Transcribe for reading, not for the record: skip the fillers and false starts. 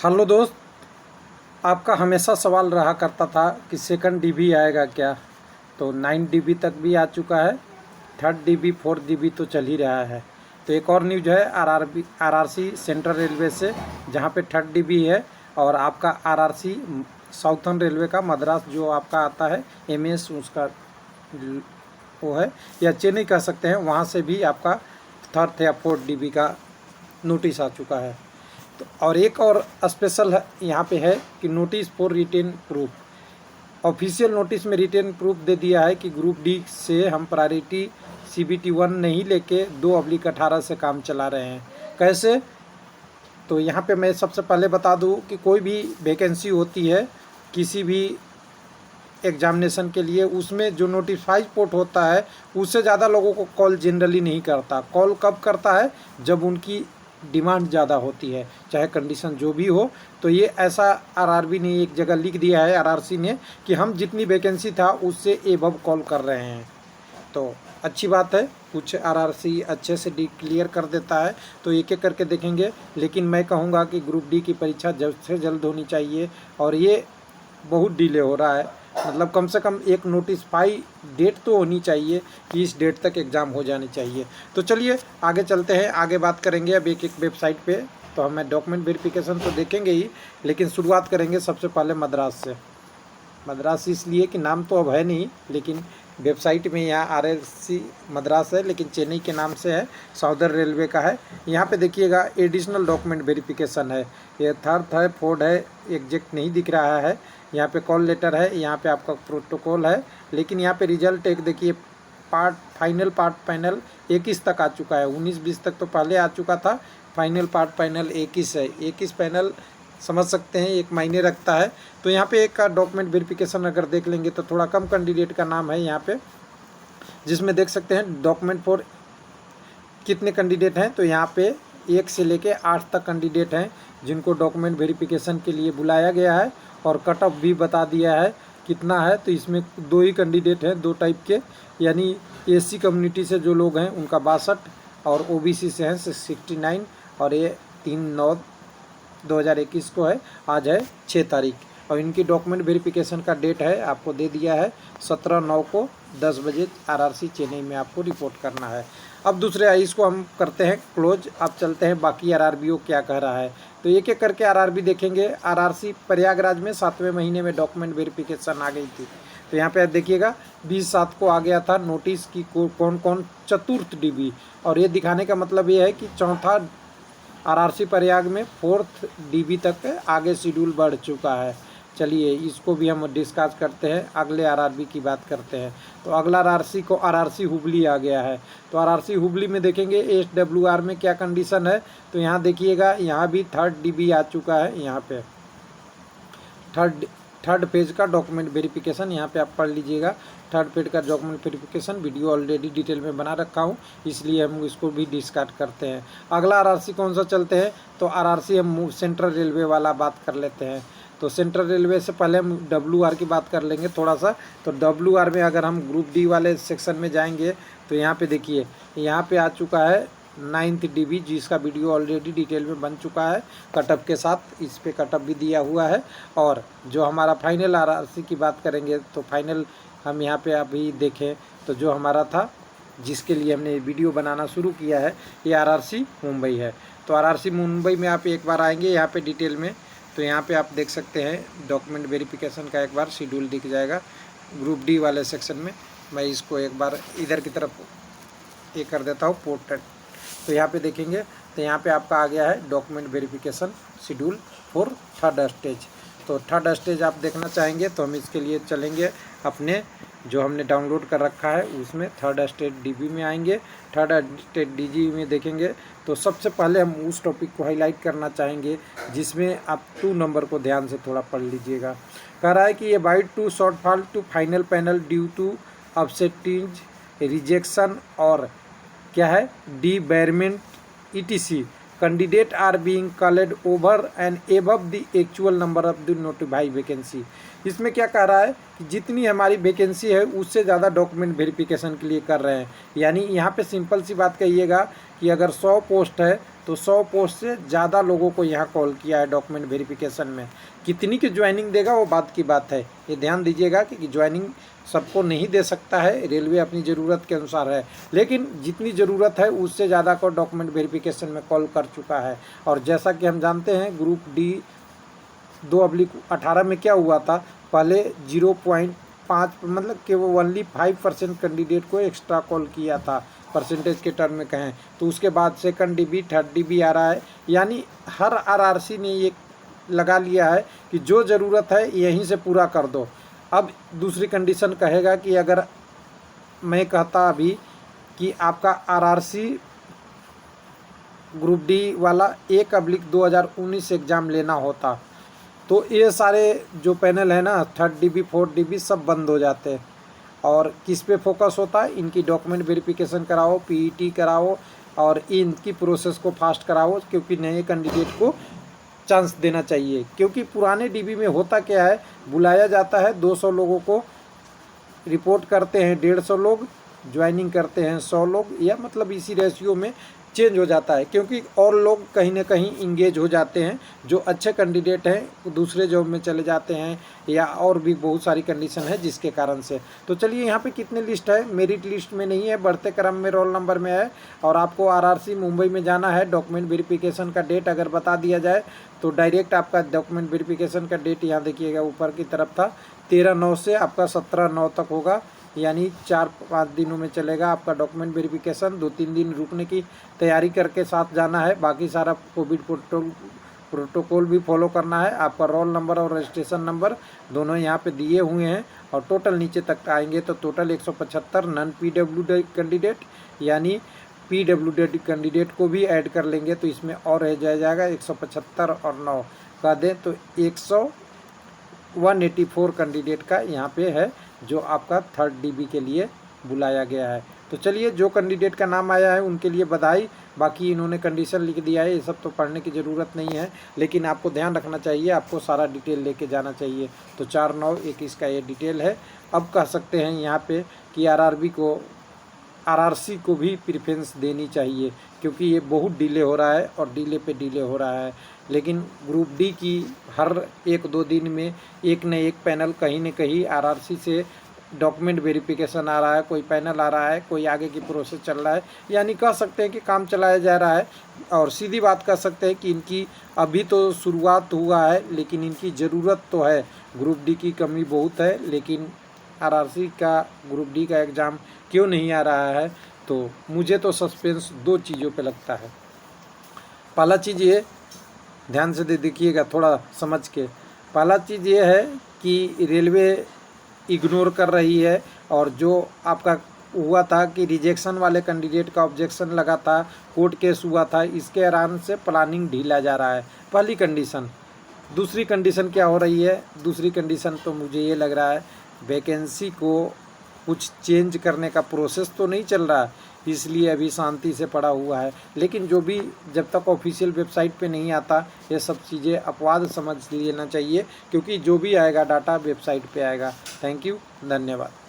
Hello दोस्त, आपका हमेशा सवाल रहा करता था कि सेकंड डीबी आएगा क्या। तो 9 डीबी तक भी आ चुका है, थर्ड डीबी 4 डीबी तो चल ही रहा है। तो एक और न्यूज है आरआरसी सेंट्रल रेलवे से, जहां पे थर्ड डीबी है। और आपका आरआरसी साउथर्न रेलवे का मद्रास जो आपका आता है एमएस, उसका वो है, या चेन्नई कह सकते हैं, वहाँ से भी आपका थर्ड या फोर्थ डीबी का नोटिस आ चुका है। तो और एक और स्पेशल है यहाँ पे है कि notice for written proof, official notice में रिटेन प्रूफ दे दिया है कि ग्रुप डी से हम प्रायोरिटी CBT 1 नहीं लेके 2/18 से काम चला रहे हैं। कैसे? तो यहाँ पे मैं सबसे पहले बता दूँ कि कोई भी वैकेंसी होती है किसी भी एग्जामिनेशन के लिए, उसमें जो नोटिफाइड पोस्ट होता है उससे ज़्यादा लोगों को कॉल जनरली नहीं करता। कॉल कब करता है? जब उनकी डिमांड ज़्यादा होती है, चाहे कंडीशन जो भी हो। तो ये ऐसा आरआरबी ने एक जगह लिख दिया है, आरआरसी ने, कि हम जितनी वैकेंसी था उससे एबव कॉल कर रहे हैं। तो अच्छी बात है, कुछ आरआरसी अच्छे से क्लियर कर देता है। तो एक एक करके देखेंगे, लेकिन मैं कहूँगा कि ग्रुप डी की परीक्षा जल्द से जल्द होनी चाहिए। और ये बहुत डिले हो रहा है, मतलब कम से कम एक नोटिफाई डेट तो होनी चाहिए कि इस डेट तक एग्ज़ाम हो जानी चाहिए। तो चलिए आगे चलते हैं, आगे बात करेंगे अब एक एक वेबसाइट पे। तो हमें डॉक्यूमेंट वेरिफिकेशन तो देखेंगे ही, लेकिन शुरुआत करेंगे सबसे पहले मद्रास से। मद्रास इसलिए कि नाम तो अब है नहीं, लेकिन वेबसाइट में यहाँ आरआरसी मद्रास है, लेकिन चेन्नई के नाम से है, साउदर्न रेलवे का है। यहाँ पे देखिएगा एडिशनल डॉक्यूमेंट वेरिफिकेशन है, ये थर्ड है फोर्थ है, एग्जैक्ट नहीं दिख रहा है। यहाँ पे कॉल लेटर है, यहाँ पे आपका प्रोटोकॉल है, लेकिन यहाँ पे रिजल्ट एक देखिए, पार्ट फाइनल पार्ट पैनल 21 तक आ चुका है। 19-20 तक तो पहले आ चुका था, फाइनल पार्ट पैनल 21 है। 21 पैनल समझ सकते हैं एक मायने रखता है। तो यहाँ पे एक का डॉक्यूमेंट वेरिफिकेशन अगर देख लेंगे तो थोड़ा कम कैंडिडेट का नाम है यहाँ पे, जिसमें देख सकते हैं डॉक्यूमेंट फॉर कितने कैंडिडेट हैं। तो यहाँ पे 1 से लेके 8 तक कैंडिडेट हैं जिनको डॉक्यूमेंट वेरिफिकेशन के लिए बुलाया गया है। और कट ऑफ भी बता दिया है कितना है। तो इसमें 2 ही कैंडिडेट हैं, 2 टाइप के, यानी SC कम्युनिटी से जो लोग हैं उनका 62, और OBC से हैं 69। और ये 3/9/2021 को है, आज है 6 तारीख। और इनकी डॉक्यूमेंट वेरिफिकेशन का डेट है, आपको दे दिया है 17/9 को 10 बजे आरआरसी चेन्नई में आपको रिपोर्ट करना है। अब दूसरे आईज को हम करते हैं क्लोज। अब चलते हैं बाकी आरआरबीओ क्या कह रहा है। तो एक एक करके आरआरबी देखेंगे। आरआरसी प्रयागराज में 7वें महीने में डॉक्यूमेंट वेरिफिकेशन आ गई थी। तो यहाँ पे आप देखिएगा 20/7 को आ गया था नोटिस की कौन कौन चतुर्थ डीबी। और ये दिखाने का मतलब ये है कि चौथा आरआरसी प्रयाग में 4th डीबी तक आगे शेड्यूल बढ़ चुका है। चलिए इसको भी हम डिस्कस करते हैं, अगले आरआरबी की बात करते हैं। तो अगला आरआरसी हुबली आ गया है। तो आरआरसी हुबली में देखेंगे SWR में क्या कंडीशन है। तो यहाँ देखिएगा, यहाँ भी थर्ड डीबी आ चुका है। यहाँ पे थर्ड पेज का डॉक्यूमेंट वेरिफिकेशन यहाँ पे आप पढ़ लीजिएगा। थर्ड पेज का document verification video already detail में बना रखा हूँ, इसलिए हम इसको भी डिस्कस करते हैं। अगला आरआरसी कौन सा चलते हैं? तो आरआरसी हम सेंट्रल रेलवे वाला बात कर लेते हैं। तो सेंट्रल रेलवे से पहले हम WR की बात कर लेंगे थोड़ा सा। तो WR में अगर हम ग्रुप डी वाले सेक्शन में जाएंगे तो यहाँ पे देखिए, यहाँ पे आ चुका है 9th डीबी, जिसका वीडियो ऑलरेडी डिटेल में बन चुका है कटअप के साथ, इस पे कटअप भी दिया हुआ है। और जो हमारा फाइनल आरआरसी की बात करेंगे तो फाइनल हम यहाँ पे अभी देखें तो जो हमारा था, जिसके लिए हमने वीडियो बनाना शुरू किया है, ये आरआरसी मुंबई है। तो आरआरसी मुंबई में आप एक बार आएंगे यहाँ पे डिटेल में, तो यहाँ पे आप देख सकते हैं डॉक्यूमेंट वेरिफिकेशन का एक बार शेड्यूल दिख जाएगा ग्रुप डी वाले सेक्शन में। मैं इसको एक बार इधर की तरफ ये कर देता हूँ पोर्ट्रेट। तो यहाँ पे देखेंगे तो यहाँ पे आपका आ गया है document verification schedule for third stage. तो थर्ड स्टेज आप देखना चाहेंगे तो हम इसके लिए चलेंगे अपने जो हमने डाउनलोड कर रखा है उसमें, थर्ड स्टेज डीबी में आएंगे। थर्ड स्टेज डीबी में देखेंगे तो सबसे पहले हम उस टॉपिक को हाईलाइट करना चाहेंगे जिसमें आप 2 नंबर को ध्यान से थोड़ा पढ़ लीजिएगा। कह रहा है कि ये bite to shortfall to final panel due to upsetting rejection और क्या है debarment ETC candidate are being called over and above the actual number of the notified vacancy. इसमें क्या कह रहा है कि जितनी हमारी वैकेंसी है उससे ज़्यादा डॉक्यूमेंट वेरिफिकेशन के लिए कर रहे हैं। यानी यहाँ पे सिंपल सी बात कहिएगा कि अगर 100 पोस्ट है तो 100 पोस्ट से ज़्यादा लोगों को यहाँ कॉल किया है डॉक्यूमेंट वेरिफिकेशन में। कितनी की ज्वाइनिंग देगा वो बात की बात है, ये ध्यान दीजिएगा कि ज्वाइनिंग सबको नहीं दे सकता है, रेलवे अपनी ज़रूरत के अनुसार है, लेकिन जितनी ज़रूरत है उससे ज़्यादा को डॉक्यूमेंट वेरिफिकेशन में कॉल कर चुका है। और जैसा कि हम जानते हैं ग्रुप डी 2/18 में क्या हुआ था, पहले 0.5 मतलब कि वो ओनली 5% कैंडिडेट को एक्स्ट्रा कॉल किया था, परसेंटेज के टर्म में कहें तो। उसके बाद सेकंड डीबी, थर्ड डीबी आ रहा है, यानी हर आरआरसी ने ये लगा लिया है कि जो ज़रूरत है यहीं से पूरा कर दो। अब दूसरी कंडीशन कहेगा कि अगर मैं कहता अभी कि आपका आरआरसी ग्रुप डी वाला 1/2019 एग्ज़ाम लेना होता तो ये सारे जो पैनल है ना, थर्ड डीबी, फोर्थ डीबी, सब बंद हो जाते हैं। और किस पे फोकस होता है, इनकी डॉक्यूमेंट वेरिफिकेशन कराओ, पीईटी कराओ और इनकी प्रोसेस को फास्ट कराओ, क्योंकि नए कैंडिडेट को चांस देना चाहिए। क्योंकि पुराने डीबी में होता क्या है, बुलाया जाता है 200 लोगों को, रिपोर्ट करते हैं 150 लोग, ज्वाइनिंग करते हैं 100 लोग, या मतलब इसी रेशियो में चेंज हो जाता है, क्योंकि और लोग कहीं ना कहीं इंगेज हो जाते हैं। जो अच्छे कैंडिडेट हैं दूसरे जॉब में चले जाते हैं, या और भी बहुत सारी कंडीशन है जिसके कारण से। तो चलिए यहाँ पे कितने लिस्ट है, मेरिट लिस्ट में नहीं है, बढ़ते क्रम में रोल नंबर में है। और आपको आरआरसी मुंबई में जाना है, डॉक्यूमेंट वेरिफिकेशन का डेट अगर बता दिया जाए तो डायरेक्ट आपका डॉक्यूमेंट वेरिफिकेशन का डेट यहाँ देखिएगा ऊपर की तरफ था, 13/9 से आपका 17/9 तक होगा, यानी 4-5 दिनों में चलेगा आपका डॉक्यूमेंट वेरिफिकेशन। 2-3 दिन रुकने की तैयारी करके साथ जाना है, बाकी सारा कोविड प्रोटोकॉल भी फॉलो करना है। आपका रोल नंबर और रजिस्ट्रेशन नंबर दोनों यहाँ पे दिए हुए हैं। और टोटल नीचे तक आएंगे तो टोटल 175 नॉन पीडब्ल्यूडी कैंडिडेट, यानी पीडब्ल्यूडी कैंडिडेट को भी ऐड कर लेंगे तो इसमें और रह जाएगा 175 और 9 का दें तो 184 कैंडिडेट का यहाँ पे है जो आपका थर्ड डीबी के लिए बुलाया गया है। तो चलिए, जो कैंडिडेट का नाम आया है उनके लिए बधाई। बाकी इन्होंने कंडीशन लिख दिया है, ये सब तो पढ़ने की ज़रूरत नहीं है, लेकिन आपको ध्यान रखना चाहिए, आपको सारा डिटेल लेके जाना चाहिए। तो 4/9/21 का ये डिटेल है। अब कह सकते हैं यहाँ पे कि आरआरसी को भी प्रेफरेंस देनी चाहिए, क्योंकि ये बहुत डिले हो रहा है और डिले पे डिले हो रहा है। लेकिन ग्रुप डी की हर 1-2 दिन में एक न एक पैनल कहीं न कहीं आरआरसी से डॉक्यूमेंट वेरिफिकेशन आ रहा है, कोई पैनल आ रहा है, कोई आगे की प्रोसेस चल रहा है, यानी कह सकते हैं कि काम चलाया जा रहा है। और सीधी बात कह सकते हैं कि इनकी अभी तो शुरुआत हुआ है, लेकिन इनकी ज़रूरत तो है। ग्रुप डी की कमी बहुत है, लेकिन आरआरसी का ग्रुप डी का एग्ज़ाम क्यों नहीं आ रहा है, तो मुझे तो सस्पेंस 2 चीज़ों पे लगता है। पहला चीज़ ये, ध्यान से देखिएगा थोड़ा समझ के, पहला चीज़ ये है कि रेलवे इग्नोर कर रही है, और जो आपका हुआ था कि रिजेक्शन वाले कैंडिडेट का ऑब्जेक्शन लगा था, कोर्ट केस हुआ था, इसके आराम से प्लानिंग ढीला जा रहा है, पहली कंडीशन। दूसरी कंडीशन क्या हो रही है, दूसरी कंडीशन तो मुझे ये लग रहा है वैकेंसी को कुछ चेंज करने का प्रोसेस तो नहीं चल रहा, इसलिए अभी शांति से पड़ा हुआ है। लेकिन जो भी जब तक ऑफिशियल वेबसाइट पे नहीं आता, ये सब चीज़ें अपवाद समझ लेना चाहिए, क्योंकि जो भी आएगा डाटा वेबसाइट पे आएगा। थैंक यू, धन्यवाद।